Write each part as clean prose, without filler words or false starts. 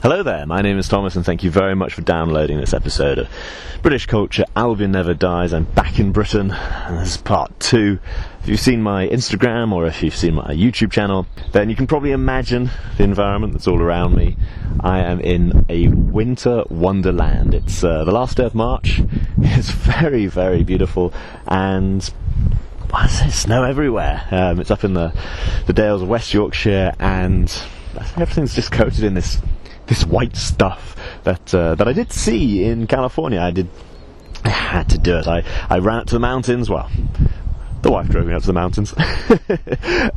Hello there, my name is Thomas and thank you very much for downloading this episode of British Culture, Albion Never Dies. I'm back in Britain and this is part 2. If you've seen my Instagram or if you've seen my YouTube channel, then you can probably imagine the environment that's all around me. I am in a winter wonderland. It's the last day of March. It's very, very beautiful and there's snow everywhere. It's up in the Dales of West Yorkshire and everything's just coated in this white stuff that I did see in California. I had to do it. I ran up to the mountains. Well, the wife drove me up to the mountains,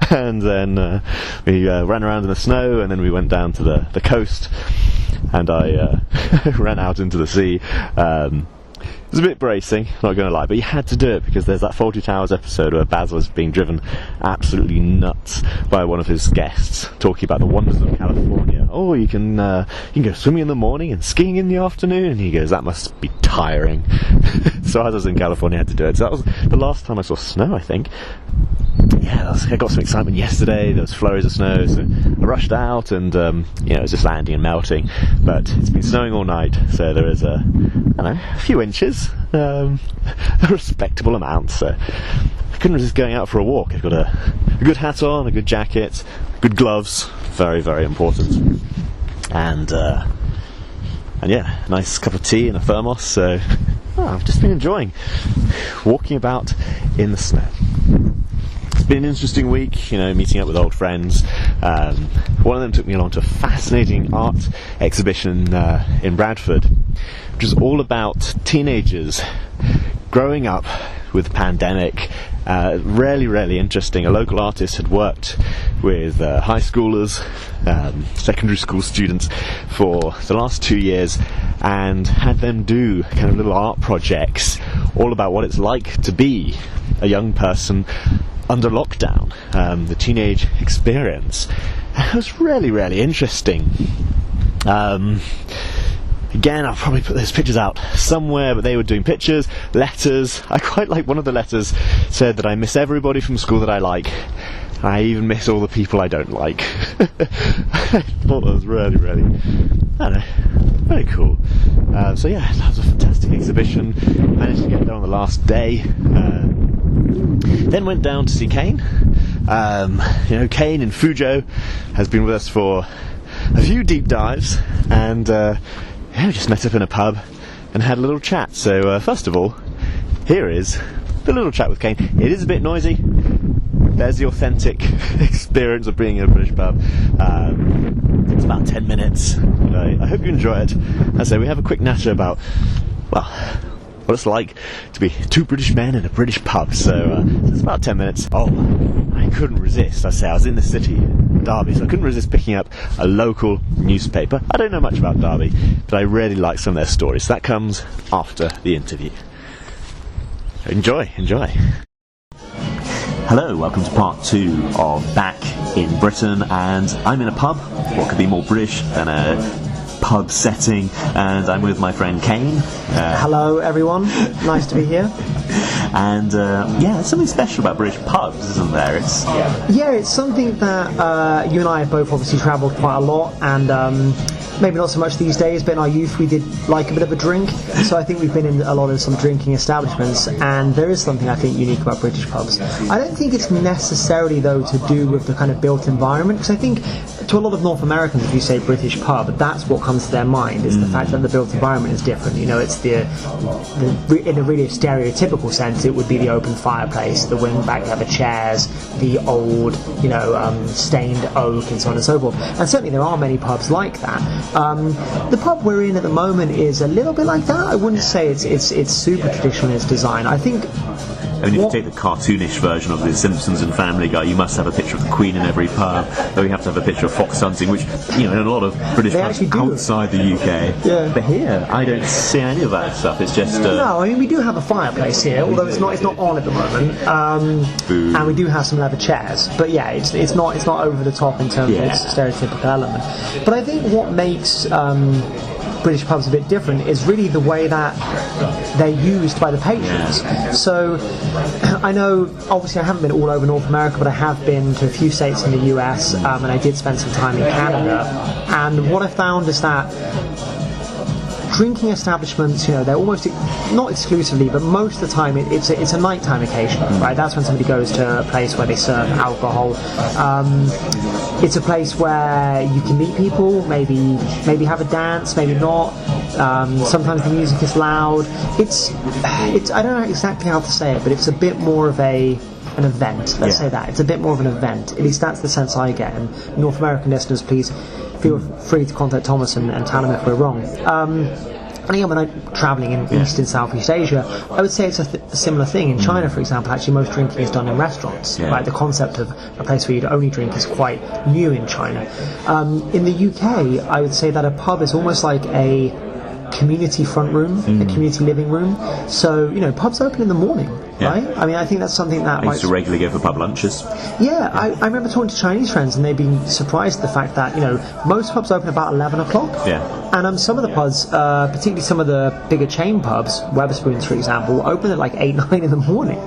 and then we ran around in the snow, and then we went down to the coast, and I ran out into the sea. It was a bit bracing, not going to lie, but you had to do it because there's that Fawlty Towers episode where Basil is being driven absolutely nuts by one of his guests, talking about the wonders of California. Oh, you can go swimming in the morning and skiing in the afternoon, and he goes, that must be tiring. So as I was in California, I had to do it. So that was the last time I saw snow, I think. Yeah, I got some excitement yesterday. There was flurries of snow, so I rushed out and it was just landing and melting. But it's been snowing all night, so there is a few inches, a respectable amount. So I couldn't resist going out for a walk. I've got a good hat on, a good jacket, good gloves, very, very important, and yeah, a nice cup of tea and a thermos. So I've just been enjoying walking about in the snow. It's been an interesting week, meeting up with old friends. One of them took me along to a fascinating art exhibition in Bradford, which is all about teenagers growing up with the pandemic. Really, really interesting. A local artist had worked with high schoolers, secondary school students for the last 2 years and had them do kind of little art projects all about what it's like to be a young person under lockdown, the teenage experience. And it was really, really interesting. Again, I'll probably put those pictures out somewhere, but they were doing pictures, letters. I quite like one of the letters said that I miss everybody from school that I like. I even miss all the people I don't like. I thought that was really, really, I don't know, very cool. So yeah, that was a fantastic exhibition. Managed to get there on the last day. Then went down to see Caine. Caine in Fuzhou has been with us for a few deep dives, and we just met up in a pub and had a little chat. So first of all, here is the little chat with Caine. It is a bit noisy. There's the authentic experience of being in a British pub. It's about 10 minutes. I hope you enjoy it. As I say, we have a quick natter about, what it's like to be two British men in a British pub. So it's about 10 minutes. Oh, I couldn't resist. I was in the city, Derby, so I couldn't resist picking up a local newspaper. I don't know much about Derby, but I really like some of their stories. So that comes after the interview. Enjoy. Hello, welcome to part 2 of Back in Britain, and I'm in a pub. What could be more British than a pub setting? And I'm with my friend Caine. Hello everyone, nice to be here. And there's something special about British pubs, isn't there? It's something that you and I have both obviously travelled quite a lot, and maybe not so much these days, but in our youth we did like a bit of a drink, so I think we've been in a lot of some drinking establishments, and there is something I think unique about British pubs. I don't think it's necessarily though to do with the kind of built environment, because I think to a lot of North Americans, if you say British pub, that's what comes to their mind, is the fact that the built environment is different. It's in a really stereotypical sense, it would be the open fireplace, the wing back leather chairs, the old, stained oak, and so on and so forth. And certainly there are many pubs like that. The pub we're in at the moment is a little bit like that. I wouldn't say it's super traditional in its design. I think. I mean, if you take the cartoonish version of The Simpsons and Family Guy, you must have a picture of the Queen in every pub, though you have to have a picture of fox hunting, which, in a lot of British pubs outside the UK. Yeah. But here, I don't see any of that stuff. It's just... No, I mean, we do have a fireplace here, although it's not on at the moment. And we do have some leather chairs. But yeah, it's not over the top in terms of its stereotypical element. But I think what makes British pubs a bit different is really the way that they're used by the patrons. So I know, obviously I haven't been all over North America, but I have been to a few states in the US, and I did spend some time in Canada. And what I found is that drinking establishments, they're almost, not exclusively, but most of the time it's a nighttime occasion, right? That's when somebody goes to a place where they serve alcohol. It's a place where you can meet people, maybe have a dance, maybe not. Sometimes the music is loud. It's I don't know exactly how to say it, but it's a bit more of an event. Let's say that. It's a bit more of an event. At least that's the sense I get. And North American listeners, please feel free to contact Thomas and tell him if we're wrong. And again, when I'm travelling in East and Southeast Asia, I would say it's a similar thing. In China, for example, actually most drinking is done in restaurants. Right? The concept of a place where you'd only drink is quite new in China. In the UK, I would say that a pub is almost like a community front room, a community living room. So, pubs open in the morning. Right? I mean, I think that's something that I used to regularly go for pub lunches. Yeah, I remember talking to Chinese friends, and they'd been surprised at the fact that most pubs open about 11 o'clock. And some of the pubs, particularly some of the bigger chain pubs, Wetherspoons for example, open at like 8, 9 in the morning.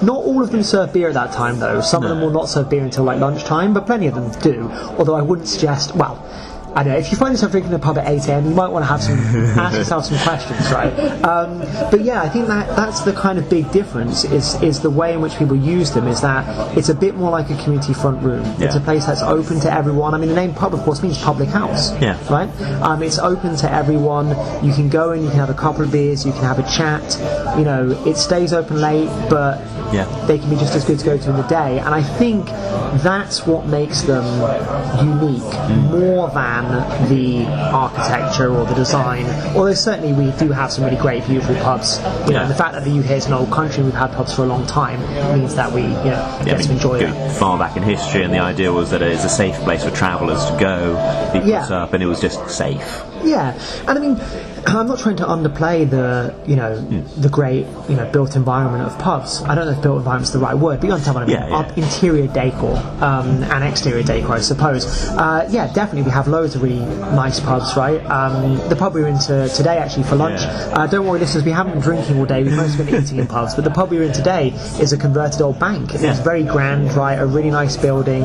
Not all of them serve beer at that time though. Some of them will not serve beer until like lunchtime, but plenty of them do. Although I wouldn't suggest, I don't know, if you find yourself drinking in a pub at 8 a.m, you might want to ask yourself some questions, right? But yeah, I think that's the kind of big difference, is the way in which people use them, is that it's a bit more like a community front room. It's a place that's open to everyone. I mean, the name pub, of course, means public house, right? It's open to everyone. You can go in, you can have a couple of beers, you can have a chat. It stays open late, but they can be just as good to go to in the day. And I think that's what makes them unique, more than the architecture or the design. Although certainly we do have some really great, beautiful pubs. And the fact that the UK is an old country, we've had pubs for a long time, means that we get to enjoy it. Far back in history, and the idea was that it is a safe place for travellers to go. People put up, and it was just safe. Yeah, and I mean, I'm not trying to underplay the the great built environment of pubs. I don't know if built environment's the right word, but you understand what I mean. Interior decor and exterior decor, I suppose. Definitely we have loads of really nice pubs, right? The pub we were into today actually for lunch. Don't worry, listeners, we haven't been drinking all day. We've mostly been eating in pubs. But the pub we were in today is a converted old bank. It's very grand, right? A really nice building.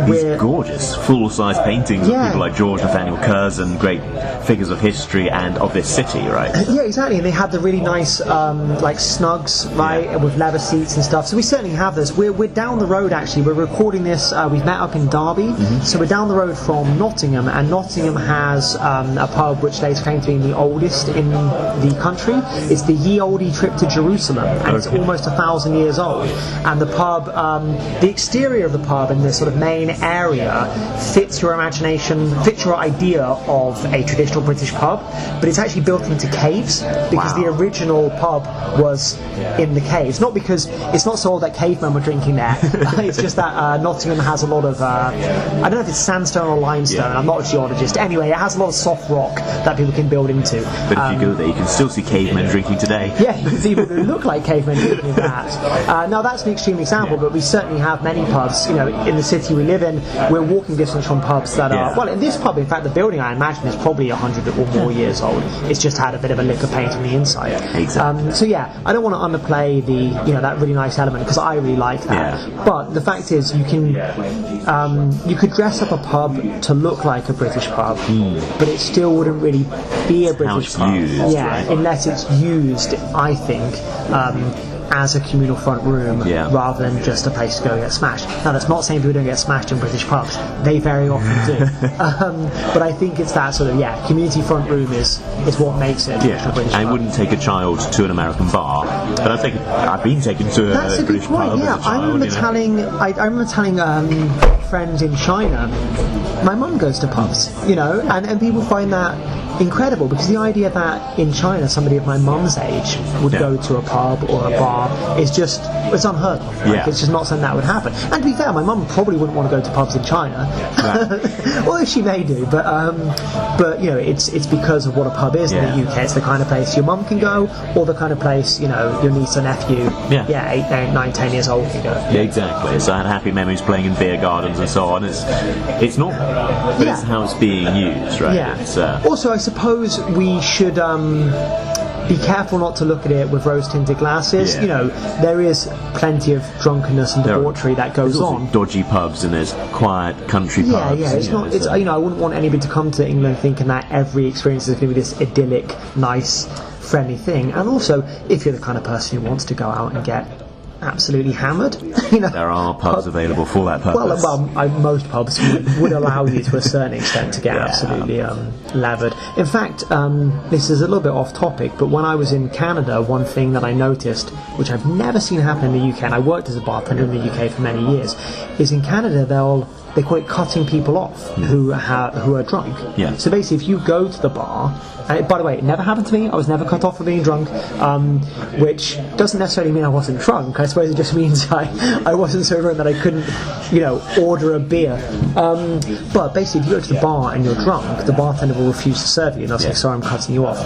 These gorgeous full-size paintings of people like George Nathaniel Curzon, great figures of history and of this city, right? Yeah, exactly. And they had the really nice like snugs, right, with leather seats and stuff. So we certainly have this. We're down the road actually. We're recording this. We've met up in Derby, so we're down the road from Nottingham, and Nottingham has a pub which lays claim to being the oldest in the country. It's the Ye Olde Trip to Jerusalem, and it's almost 1,000 years old. And the pub, the exterior of the pub and the sort of main area fits your imagination, fits your idea of a traditional British pub, but it's actually built into caves, because the original pub was in the caves. Not because it's not so old that cavemen were drinking there. It's just that Nottingham has a lot of I don't know if it's sandstone or limestone. I'm not a geologist. Anyway, it has a lot of soft rock that people can build into. But if you go there, you can still see cavemen drinking today. Yeah, you can see people who look like cavemen drinking that. Now that's an extreme example, but we certainly have many pubs. In the city we live in, we're walking distance from pubs that are in this pub, in fact, the building I imagine is probably 100 or more years old. It's just had a bit of a lick of paint on the inside. Exactly. So yeah, I don't want to underplay the that really nice element, because I really like that. But the fact is, you can you could dress up a pub to look like a British pub, but it still wouldn't really be a British pub. Used, unless it's used, I think, as a communal front room rather than just a place to go get smashed. Now that's not saying people don't get smashed in British pubs. They very often do. But I think it's that sort of community front room is what makes it a British I pub. wouldn't take a child to an American bar, but I've been taken to a British pub as a child. I remember telling friends in China, my mum goes to pubs, and people find that incredible, because the idea that in China somebody of my mum's age would go to a pub or a bar is just, it's unheard of. It's just not something that would happen. And to be fair, my mum probably wouldn't want to go to pubs in China, although she may do, but it's because of what a pub is in the UK. It's the kind of place your mum can go, or the kind of place your niece or nephew 8, 9, 10 years old can go. Exactly. So I had happy memories playing in beer gardens and so on. It's not But it's how it's being used, right? Yeah. It's, also, I suppose we should be careful not to look at it with rose-tinted glasses. Yeah. You know, there is plenty of drunkenness and debauchery that goes there's also on. dodgy pubs and there's quiet country pubs. Yeah, it's not. It's I wouldn't want anybody to come to England thinking that every experience is going to be this idyllic, nice, friendly thing. And also, if you're the kind of person who wants to go out and get absolutely hammered, there are pubs available for that purpose. Most pubs would allow you to a certain extent to get absolutely lathered. In fact, this is a little bit off topic, but when I was in Canada, one thing that I noticed, which I've never seen happen in the UK, and I worked as a bartender in the UK for many years, is in Canada they call it cutting people off who are drunk. Yeah. So basically, if you go to the bar, and by the way, it never happened to me. I was never cut off for being drunk, which doesn't necessarily mean I wasn't drunk. I suppose it just means I wasn't so drunk that I couldn't, order a beer. But basically, if you go to the bar and you're drunk, the bartender will refuse to serve you, and they'll say, "Sorry, I'm cutting you off."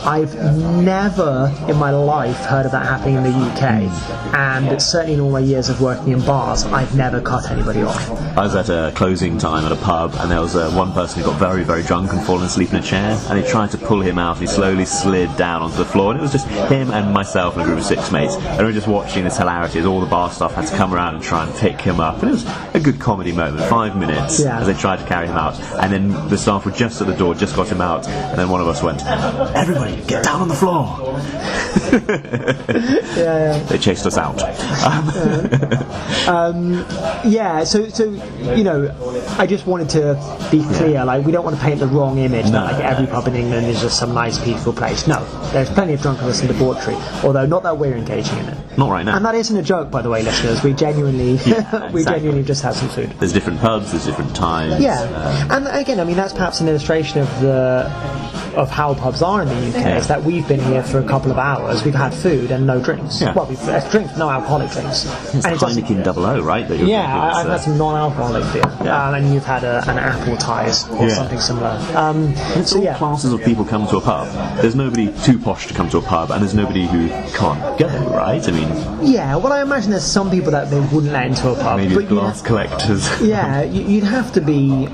I've never in my life heard of that happening in the UK, and certainly in all my years of working in bars, I've never cut anybody off. I was at a closing time at a pub, and there was one person who got very, very drunk and fallen asleep in a chair, and they tried to pull him out. He slowly slid down onto the floor, and it was just him and myself and a group of 6 mates, and we were just watching this hilarity as all the bar staff had to come around and try and pick him up, and it was a good comedy moment. 5 minutes as they tried to carry him out, and then the staff were just at the door, just got him out, and then one of us went, "Everybody, get down on the floor!" They chased us out. So I just wanted to be clear, we don't want to paint the wrong image that every pub in England is just some nice, peaceful place. No, there's plenty of drunkenness and debauchery, although not that we're engaging in it. Not right now. And that isn't a joke, by the way, listeners. We genuinely, genuinely just have some food. There's different pubs, there's different times. Yeah, and again, that's perhaps an illustration of how pubs are in the UK, is that we've been here for a couple of hours, we've had food and no drinks. Yeah. Well, we've had drinks, no alcoholic drinks. It's Heineken 00, right? That you're I've had some non-alcoholic beer, and you've had an apple ties or something similar. It's all classes of people come to a pub. There's nobody too posh to come to a pub, and there's nobody who can't go, right? I mean... Yeah, well, I imagine there's some people that they wouldn't let into a pub. Maybe but glass collectors. Yeah, you'd have to be...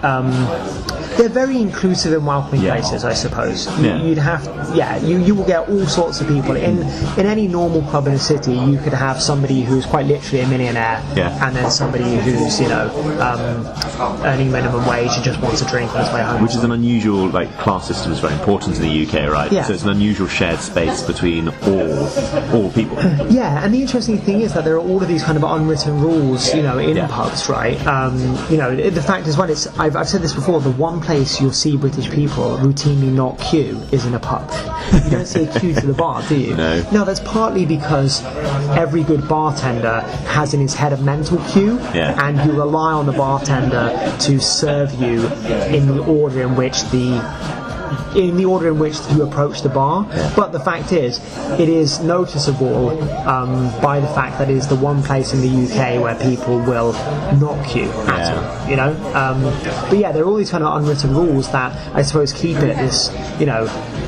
they're very inclusive and welcoming places, I suppose. You'd have... you will get all sorts of people. In any normal pub in a city, you could have somebody who's quite literally a millionaire, and then somebody who's, earning minimum wage and just wants a drink on his way home. Which is an unusual, class system is very important in the UK, right? Yeah. So it's an unusual shared space between all people. Yeah, and the interesting thing is that there are all of these kind of unwritten rules, in pubs, right? The fact is, I've said this before, the one place you'll see British people routinely not queue is in a pub. You don't see a queue to the bar, do you? No, that's partly because every good bartender has in his head a mental queue, and you rely on the bartender to serve you in the order in which you approach the bar. But the fact is, it is noticeable by the fact that it is the one place in the UK where people will not queue at all, but there are all these kind of unwritten rules that I suppose keep it this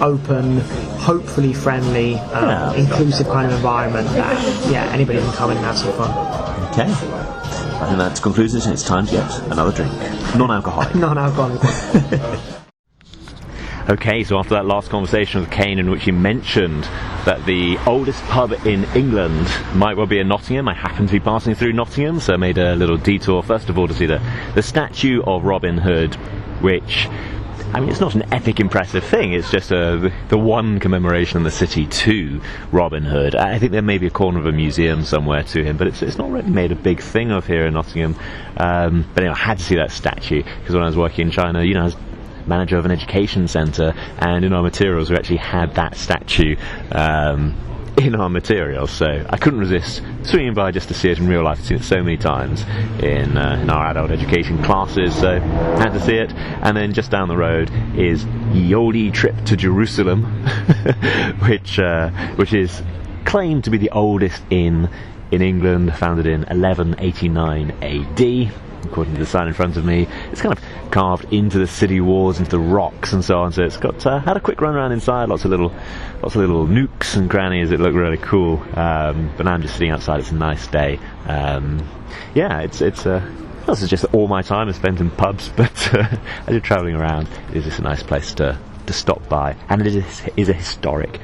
open, hopefully friendly, inclusive kind of environment that anybody can come in and have some fun. Okay, I think that concludes it, and it's time to get another drink. Non-alcoholic. Okay, so after that last conversation with Caine, in which he mentioned that the oldest pub in England might well be in Nottingham, I happened to be passing through Nottingham, so I made a little detour first of all to see the statue of Robin Hood, which, it's not an epic impressive thing, it's just the one commemoration in the city to Robin Hood. I think there may be a corner of a museum somewhere to him, but it's not really made a big thing of here in Nottingham. But anyway, I had to see that statue, because when I was working in China, I was manager of an education centre, and in our materials we actually had that statue in our materials, so I couldn't resist swinging by just to see it in real life. I've seen it so many times in our adult education classes, so I had to see it. And then just down the road is Yoli Trip to Jerusalem, which is claimed to be the oldest inn in England, founded in 1189 AD. According to the sign in front of me, it's kind of carved into the city walls, into the rocks and so on. So it's got had a quick run around inside, lots of little nooks and crannies. It looked really cool. But now I'm just sitting outside. It's a nice day. It's this is just all my time is spent in pubs, but as you're travelling around, it is just a nice place to stop by, and it is a historic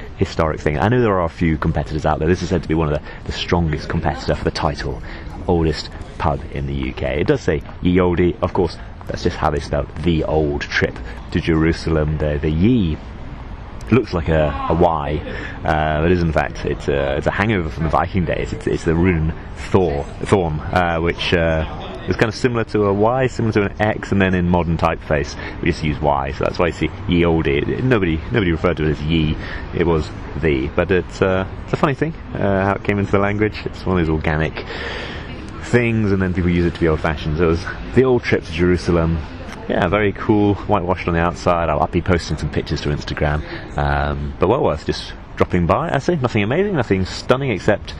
thing. I know there are a few competitors out there. This is said to be one of the strongest competitor for the title, oldest pub in the UK. It does say Ye Olde, of course. That's just how they spelled the old trip to Jerusalem. The Ye looks like a Y, but is in fact it's a hangover from the Viking days. It's the rune Thorn, which is kind of similar to a Y, similar to an X, and then in modern typeface we just use Y. So that's why you see Ye Olde. Nobody referred to it as Ye. It was the. But it's a funny thing how it came into the language. It's one of those organic things, and then people use it to be old-fashioned. So it was the old trip to Jerusalem. Yeah, very cool, whitewashed on the outside. I'll be posting some pictures to Instagram, but well worth just dropping by. I say nothing amazing, nothing stunning, except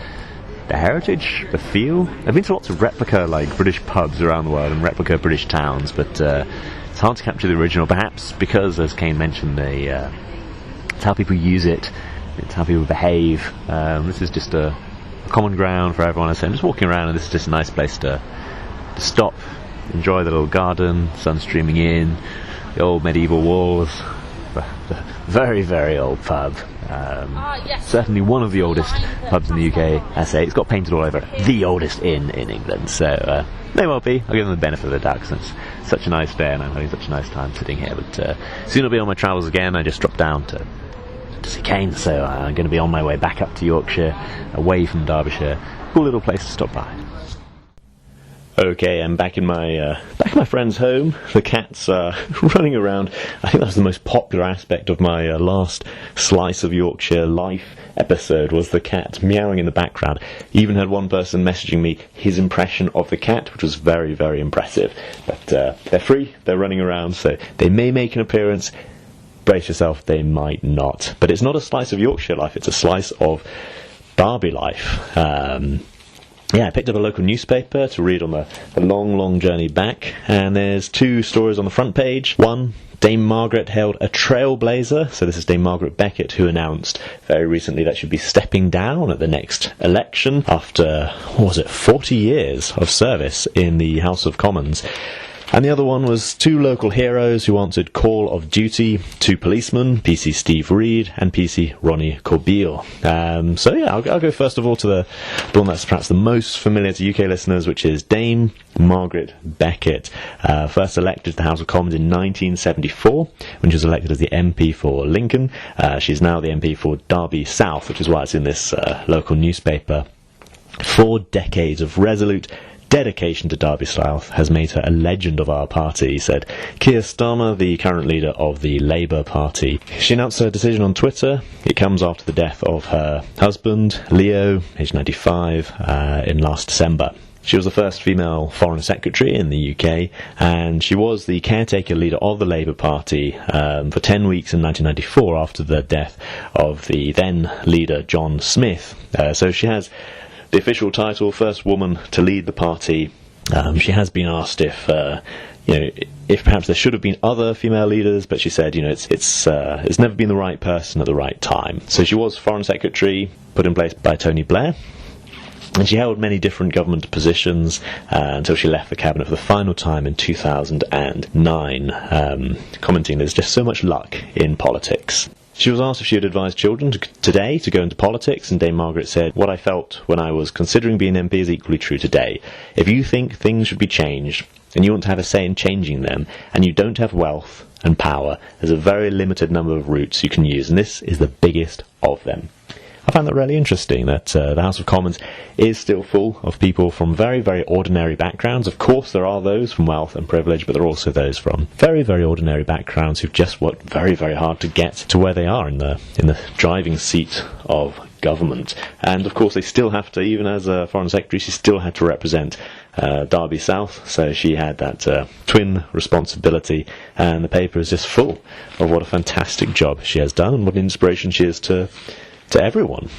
the heritage, the feel. I've been to lots of replica British pubs around the world and replica British towns, but it's hard to capture the original, perhaps because, as Caine mentioned, it's how people use it, it's how people behave. This is just a common ground for everyone. I say I'm just walking around, and this is just a nice place to stop, enjoy the little garden, sun streaming in, the old medieval walls, the very, very old pub. Certainly one of the oldest pubs in the UK. I say it's got painted all over it, the oldest inn in England. So may well be. I'll give them the benefit of the doubt, because it's such a nice day and I'm having such a nice time sitting here. But soon I'll be on my travels again. I just dropped down to see Caine, so I'm going to be on my way back up to Yorkshire, away from Derbyshire. Cool little place to stop by. Okay, I'm back in my friend's home. The cat's running around. I think that was the most popular aspect of my last Slice of Yorkshire Life episode, was the cat meowing in the background. Even had one person messaging me his impression of the cat, which was very, very impressive. But they're free, they're running around, so they may make an appearance. Brace yourself, they might not. But it's not a slice of Yorkshire life, it's a slice of Derby life. I picked up a local newspaper to read on the long, long journey back, and there's two stories on the front page. One, Dame Margaret hailed a trailblazer. So this is Dame Margaret Beckett, who announced very recently that she'd be stepping down at the next election after, 40 years of service in the House of Commons. And the other one was two local heroes who answered call of duty, two policemen, PC Steve Reed and PC Ronnie Corbeil. I'll go first of all to the one that's perhaps the most familiar to UK listeners, which is Dame Margaret Beckett, first elected to the House of Commons in 1974, when she was elected as the MP for Lincoln. She's now the MP for Derby South, which is why it's in this local newspaper. 4 decades of resolute dedication to Derby South has made her a legend of our party, said Keir Starmer, the current leader of the Labour Party. She announced her decision on Twitter. It comes after the death of her husband, Leo, aged 95, in last December. She was the first female Foreign Secretary in the UK, and she was the caretaker leader of the Labour Party for 10 weeks in 1994 after the death of the then leader, John Smith. So she has the official title, first woman to lead the party. She has been asked if perhaps there should have been other female leaders, but she said, it's never been the right person at the right time. So she was Foreign Secretary, put in place by Tony Blair, and she held many different government positions until she left the cabinet for the final time in 2009, commenting there's just so much luck in politics. She was asked if she would advise children today to go into politics, and Dame Margaret said, "What I felt when I was considering being MP is equally true today. If you think things should be changed, and you want to have a say in changing them, and you don't have wealth and power, there's a very limited number of routes you can use, and this is the biggest of them." I found that really interesting, that the House of Commons is still full of people from very, very ordinary backgrounds. Of course, there are those from wealth and privilege, but there are also those from very, very ordinary backgrounds who've just worked very, very hard to get to where they are in the driving seat of government. And, of course, they still have to, even as a Foreign Secretary, she still had to represent Derby South, so she had that twin responsibility, and the paper is just full of what a fantastic job she has done and what an inspiration she is to everyone.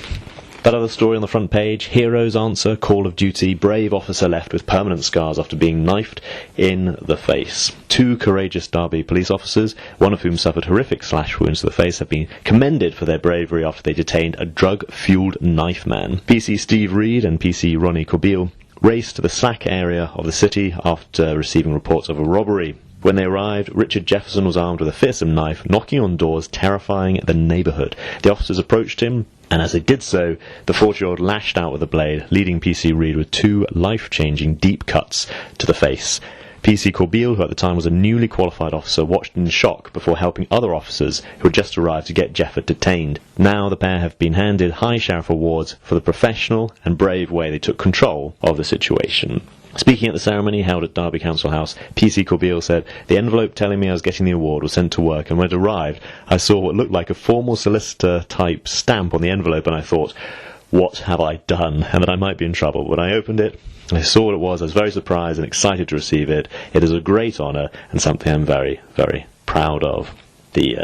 That other story on the front page, heroes answer call of duty, brave officer left with permanent scars after being knifed in the face. 2 courageous Derby police officers, one of whom suffered horrific slash wounds to the face, have been commended for their bravery after they detained a drug-fueled knife man. PC Steve Reed and PC Ronnie Corbeil raced to the Slack area of the city after receiving reports of a robbery. When they arrived, Richard Jefferson was armed with a fearsome knife, knocking on doors, terrifying the neighbourhood. The officers approached him, and as they did so, the 40-year-old lashed out with a blade, leaving P.C. Reed with 2 life-changing deep cuts to the face. P.C. Corbeil, who at the time was a newly qualified officer, watched in shock before helping other officers who had just arrived to get Jefford detained. Now the pair have been handed High Sheriff Awards for the professional and brave way they took control of the situation. Speaking at the ceremony held at Derby Council House, P.C. Corbeil said, "The envelope telling me I was getting the award was sent to work, and when it arrived, I saw what looked like a formal solicitor-type stamp on the envelope, and I thought, what have I done, and that I might be in trouble. When I opened it, I saw what it was. I was very surprised and excited to receive it. It is a great honour and something I'm very, very proud of." The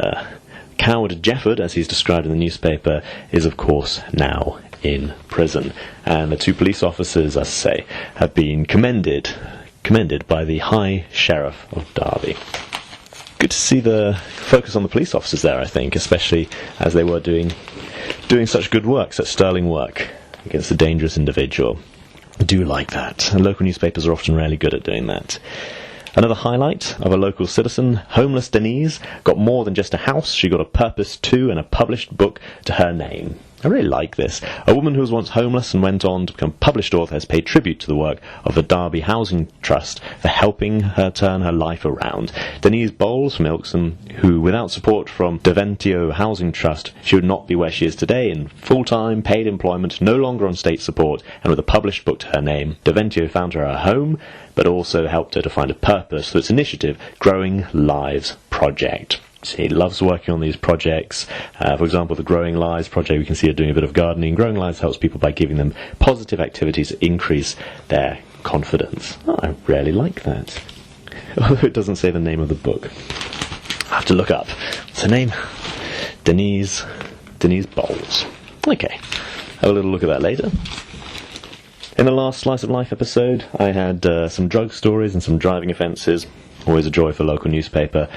coward Jefford, as he's described in the newspaper, is of course now in prison. And the 2 police officers, as I say, have been commended by the High Sheriff of Derby. Good to see the focus on the police officers there, I think, especially as they were doing such good work, such sterling work against a dangerous individual. I do like that, and local newspapers are often really good at doing that. Another highlight of a local citizen, homeless Denise, got more than just a house. She got a purpose too, and a published book to her name. I really like this. A woman who was once homeless and went on to become a published author has paid tribute to the work of the Derby Housing Trust for helping her turn her life around. Denise Bowles from Ilkeston, who without support from Deventio Housing Trust, she would not be where she is today in full-time paid employment, no longer on state support, and with a published book to her name. Deventio found her a home, but also helped her to find a purpose through its initiative, Growing Lives Project. She loves working on these projects. For example, the Growing Lives project, we can see her doing a bit of gardening. Growing Lives helps people by giving them positive activities to increase their confidence. Oh, I really like that. Although it doesn't say the name of the book. I have to look up. What's her name? Denise Bowles. Okay, have a little look at that later. In the last Slice of Life episode, I had some drug stories and some driving offences. Always a joy for a local newspaper.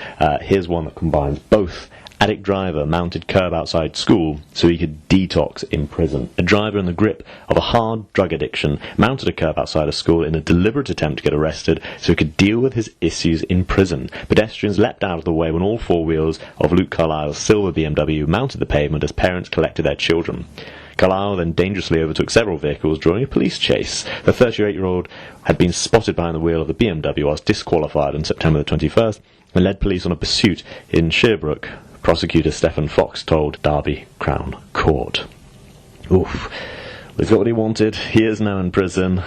Here's one that combines both. Addict driver mounted curb outside school so he could detox in prison. A driver in the grip of a hard drug addiction mounted a curb outside a school in a deliberate attempt to get arrested so he could deal with his issues in prison. Pedestrians leapt out of the way when all 4 wheels of Luke Carlisle's silver BMW mounted the pavement as parents collected their children. Carlisle then dangerously overtook several vehicles during a police chase. The 38-year-old had been spotted behind the wheel of the BMW, was disqualified on September the 21st, and led police on a pursuit in Sherbrooke. Prosecutor Stephen Fox told Derby Crown Court. Oof. He's got what he wanted. He is now in prison.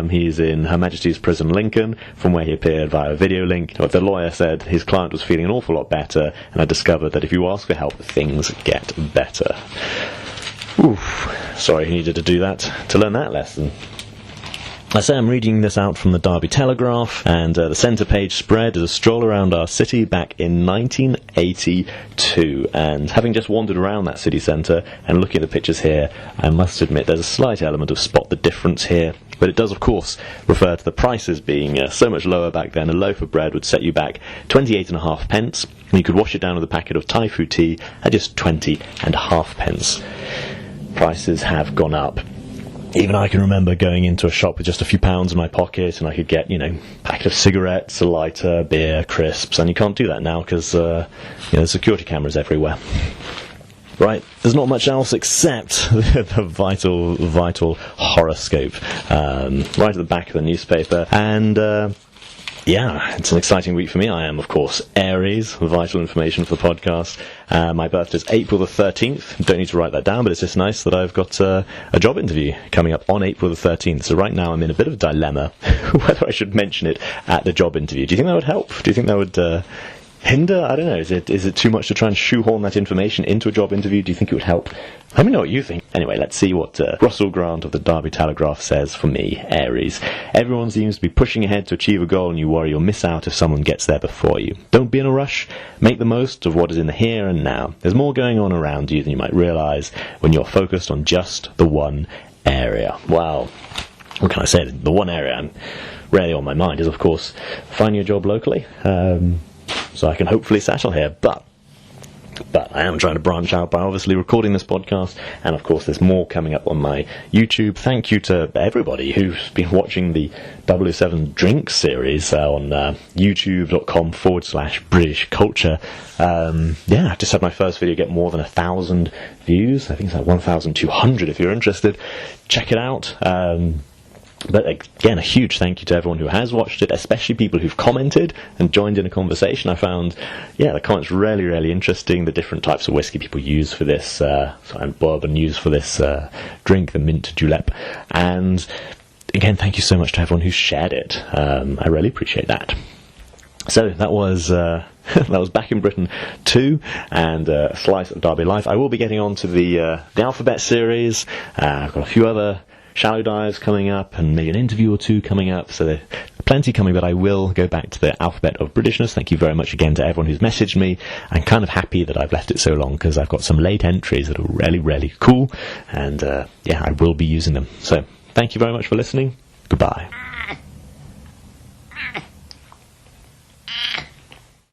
He's in Her Majesty's Prison Lincoln, from where he appeared via a video link. But the lawyer said his client was feeling an awful lot better, and had discovered that if you ask for help, things get better. Oof. Sorry he needed to do that, to learn that lesson. I say I'm reading this out from the Derby Telegraph, and the centre page spread is a stroll around our city back in 1982. And having just wandered around that city centre and looking at the pictures here, I must admit there's a slight element of spot the difference here. But it does, of course, refer to the prices being so much lower back then. A loaf of bread would set you back 28.5 pence, and you could wash it down with a packet of Thai food tea at just 20.5 pence. Prices have gone up. Even I can remember going into a shop with just a few pounds in my pocket, and I could get, a packet of cigarettes, a lighter, beer, crisps, and you can't do that now because, there's security cameras everywhere. Right, there's not much else except the vital horoscope right at the back of the newspaper, and it's an exciting week for me. I am, of course, Aries, vital information for the podcast. My birthday's April the 13th. Don't need to write that down, but it's just nice that I've got a job interview coming up on April the 13th. So right now I'm in a bit of a dilemma whether I should mention it at the job interview. Do you think that would help? Do you think that would hinder? I don't know. Is it too much to try and shoehorn that information into a job interview? Do you think it would help? Let me know what you think. Anyway, let's see what Russell Grant of the Derby Telegraph says for me, Aries. Everyone seems to be pushing ahead to achieve a goal, and you worry you'll miss out if someone gets there before you. Don't be in a rush. Make the most of what is in the here and now. There's more going on around you than you might realise when you're focused on just the one area. Wow. What can I say? The one area I'm rarely on my mind is, of course, finding a job locally. So I can hopefully settle here. But But I am trying to branch out by obviously recording this podcast, and of course there's more coming up on my YouTube. Thank you to everybody who's been watching the 007 Drinks series on youtube.com/British Culture. I just had my first video get more than 1,000 views. I think it's like 1,200 if you're interested. Check it out. But again, a huge thank you to everyone who has watched it, especially people who've commented and joined in a conversation. I found, the comments really, really interesting. The different types of whiskey people use for this, and bourbon use for this drink, the mint julep. And again, thank you so much to everyone who shared it. I really appreciate that. So that was that was Back in Britain 2 and a slice of Derby life. I will be getting on to the Alphabet series. I've got a few other shallow dives coming up and maybe an interview or two coming up, so there's plenty coming, but I will go back to the Alphabet of Britishness. Thank you very much again to everyone who's messaged me. I'm kind of happy that I've left it so long because I've got some late entries that are really, really cool, and I will be using them. So thank you very much for listening. Goodbye.